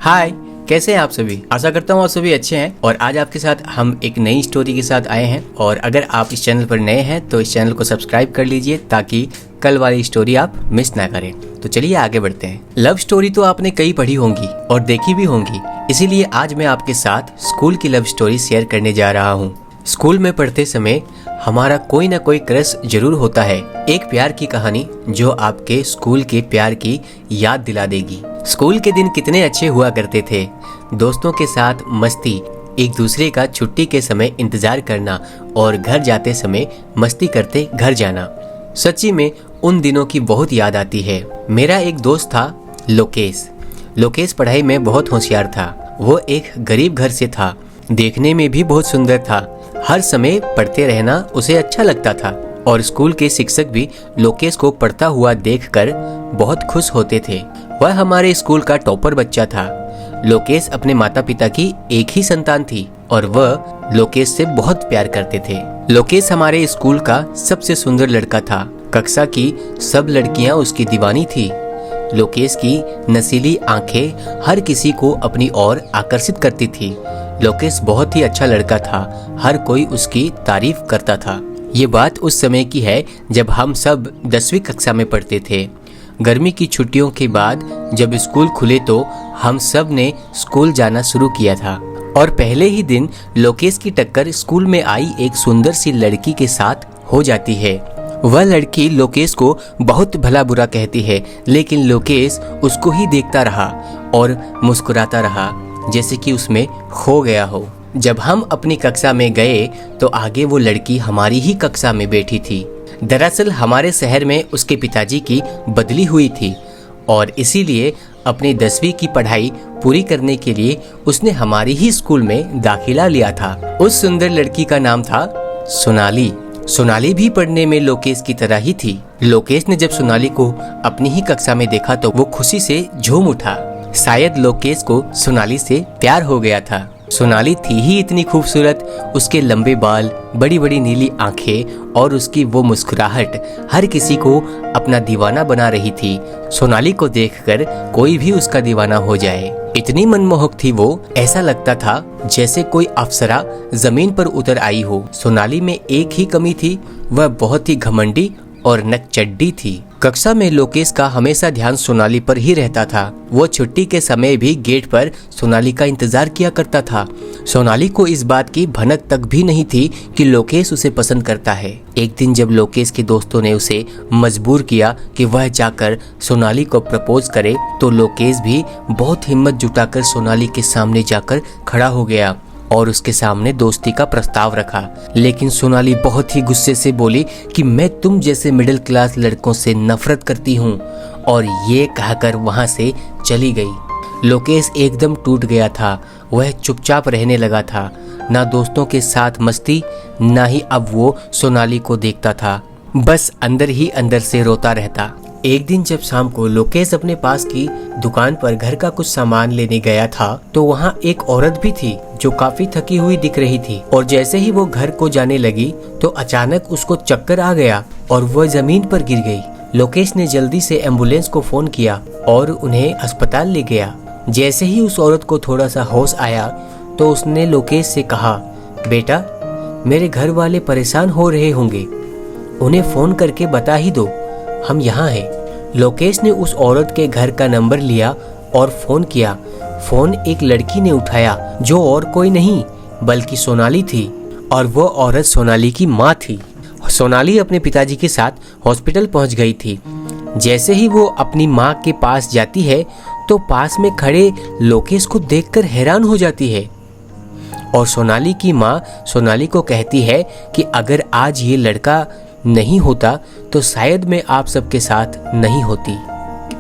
हाय, कैसे हैं आप सभी। आशा करता हूँ आप सभी अच्छे हैं और आज आपके साथ हम एक नई स्टोरी के साथ आए हैं। और अगर आप इस चैनल पर नए हैं तो इस चैनल को सब्सक्राइब कर लीजिए ताकि कल वाली स्टोरी आप मिस ना करें। तो चलिए आगे बढ़ते हैं। लव स्टोरी तो आपने कई पढ़ी होंगी और देखी भी होंगी, इसीलिए आज मैं आपके साथ स्कूल की लव स्टोरी शेयर करने जा रहा हूँ। स्कूल में पढ़ते समय हमारा कोई ना कोई क्रश जरूर होता है। एक प्यार की कहानी जो आपके स्कूल के प्यार की याद दिला देगी। स्कूल के दिन कितने अच्छे हुआ करते थे। दोस्तों के साथ मस्ती, एक दूसरे का छुट्टी के समय इंतजार करना और घर जाते समय मस्ती करते घर जाना। सच्ची में उन दिनों की बहुत याद आती है। मेरा एक दोस्त था लोकेश। लोकेश पढ़ाई में बहुत होशियार था। वो एक गरीब घर से था, देखने में भी बहुत सुंदर था। हर समय पढ़ते रहना उसे अच्छा लगता था और स्कूल के शिक्षक भी लोकेश को पढ़ता हुआ देखकर बहुत खुश होते थे। वह हमारे स्कूल का टॉपर बच्चा था। लोकेश अपने माता पिता की एक ही संतान थी और वह लोकेश से बहुत प्यार करते थे। लोकेश हमारे स्कूल का सबसे सुंदर लड़का था। कक्षा की सब लड़कियां उसकी दीवानी थी। लोकेश की नसीली आंखें हर किसी को अपनी ओर आकर्षित करती थी। लोकेश बहुत ही अच्छा लड़का था, हर कोई उसकी तारीफ करता था। ये बात उस समय की है जब हम सब 10वीं कक्षा में पढ़ते थे। गर्मी की छुट्टियों के बाद जब स्कूल खुले तो हम सब ने स्कूल जाना शुरू किया था और पहले ही दिन लोकेश की टक्कर स्कूल में आई एक सुंदर सी लड़की के साथ हो जाती है। वह लड़की लोकेश को बहुत भला बुरा कहती है, लेकिन लोकेश उसको ही देखता रहा और मुस्कुराता रहा जैसे कि उसमें खो गया हो। जब हम अपनी कक्षा में गए तो आगे वो लड़की हमारी ही कक्षा में बैठी थी। दरअसल हमारे शहर में उसके पिताजी की बदली हुई थी और इसीलिए अपनी 10वीं की पढ़ाई पूरी करने के लिए उसने हमारी ही स्कूल में दाखिला लिया था। उस सुंदर लड़की का नाम था सोनाली। सोनाली भी पढ़ने में लोकेश की तरह ही थी। लोकेश ने जब सोनाली को अपनी ही कक्षा में देखा तो वो खुशी से झूम उठा। शायद लोकेश को सोनाली से प्यार हो गया था। सोनाली थी ही इतनी खूबसूरत। उसके लंबे बाल, बड़ी बड़ी नीली आंखें और उसकी वो मुस्कुराहट हर किसी को अपना दीवाना बना रही थी। सोनाली को देखकर कोई भी उसका दीवाना हो जाए, इतनी मनमोहक थी वो। ऐसा लगता था जैसे कोई अप्सरा जमीन पर उतर आई हो। सोनाली में एक ही कमी थी, वह बहुत ही घमंडी और नकचड्डी थी। कक्षा में लोकेश का हमेशा ध्यान सोनाली पर ही रहता था। वो छुट्टी के समय भी गेट पर सोनाली का इंतजार किया करता था। सोनाली को इस बात की भनक तक भी नहीं थी कि लोकेश उसे पसंद करता है। एक दिन जब लोकेश के दोस्तों ने उसे मजबूर किया कि वह जाकर सोनाली को प्रपोज करे तो लोकेश भी बहुत हिम्मत जुटाकर सोनाली के सामने जाकर खड़ा हो गया और उसके सामने दोस्ती का प्रस्ताव रखा। लेकिन सोनाली बहुत ही गुस्से से बोली कि मैं तुम जैसे मिडिल क्लास लड़कों से नफरत करती हूँ और ये कहकर वहाँ से चली गई। लोकेश एकदम टूट गया था। वह चुपचाप रहने लगा था, ना दोस्तों के साथ मस्ती, ना ही अब वो सोनाली को देखता था। बस अंदर ही अंदर से रोता रहता। एक दिन जब शाम को लोकेश अपने पास की दुकान पर घर का कुछ सामान लेने गया था तो वहाँ एक औरत भी थी जो काफी थकी हुई दिख रही थी। और जैसे ही वो घर को जाने लगी तो अचानक उसको चक्कर आ गया और वह जमीन पर गिर गई। लोकेश ने जल्दी से एम्बुलेंस को फोन किया और उन्हें अस्पताल ले गया। जैसे ही उस औरत को थोड़ा सा होश आया तो उसने लोकेश से कहा, बेटा मेरे घर वाले परेशान हो रहे होंगे, उन्हें फोन करके बता ही दो हम यहाँ हैं। लोकेश ने उस औरत के घर का नंबर लिया और फोन किया। फोन एक लड़की ने उठाया जो और कोई नहीं बल्कि सोनाली थी और वो औरत सोनाली की माँ थी। सोनाली अपने पिताजी के साथ हॉस्पिटल पहुँच गई थी। जैसे ही वो अपनी माँ के पास जाती है तो पास में खड़े लोकेश को देखकर हैरान हो जाती है और सोनाली की माँ सोनाली को कहती है कि अगर आज ये लड़का नहीं होता तो शायद मैं आप सबके साथ नहीं होती।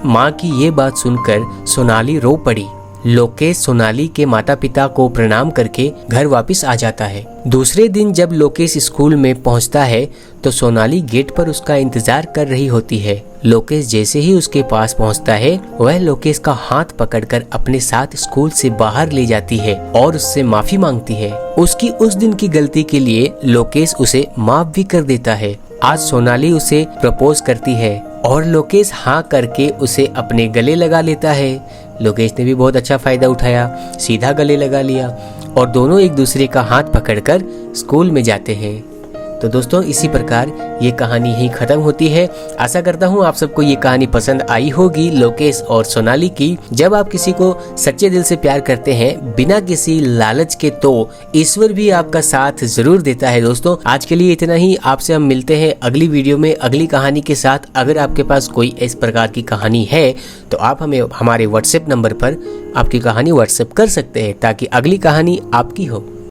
माँ की ये बात सुनकर सोनाली रो पड़ी। लोकेश सोनाली के माता पिता को प्रणाम करके घर वापस आ जाता है। दूसरे दिन जब लोकेश स्कूल में पहुंचता है तो सोनाली गेट पर उसका इंतजार कर रही होती है। लोकेश जैसे ही उसके पास पहुंचता है वह लोकेश का हाथ पकड़कर अपने साथ स्कूल से बाहर ले जाती है और उससे माफी मांगती है। उसकी उस दिन की गलती के लिए लोकेश उसे माफ भी कर देता है। आज सोनाली उसे प्रपोज करती है और लोकेश हाँ करके उसे अपने गले लगा लेता है। लोकेश ने भी बहुत अच्छा फ़ायदा उठाया, सीधा गले लगा लिया और दोनों एक दूसरे का हाथ पकड़कर स्कूल में जाते हैं। तो दोस्तों इसी प्रकार ये कहानी ही ख़त्म होती है। आशा करता हूँ आप सबको ये कहानी पसंद आई होगी, लोकेश और सोनाली की। जब आप किसी को सच्चे दिल से प्यार करते हैं बिना किसी लालच के, तो ईश्वर भी आपका साथ जरूर देता है। दोस्तों आज के लिए इतना ही, आपसे हम मिलते हैं अगली वीडियो में अगली कहानी के साथ। अगर आपके पास कोई इस प्रकार की कहानी है तो आप हमें हमारे व्हाट्सएप नंबर पर आपकी कहानी व्हाट्सएप कर सकते हैं ताकि अगली कहानी आपकी हो।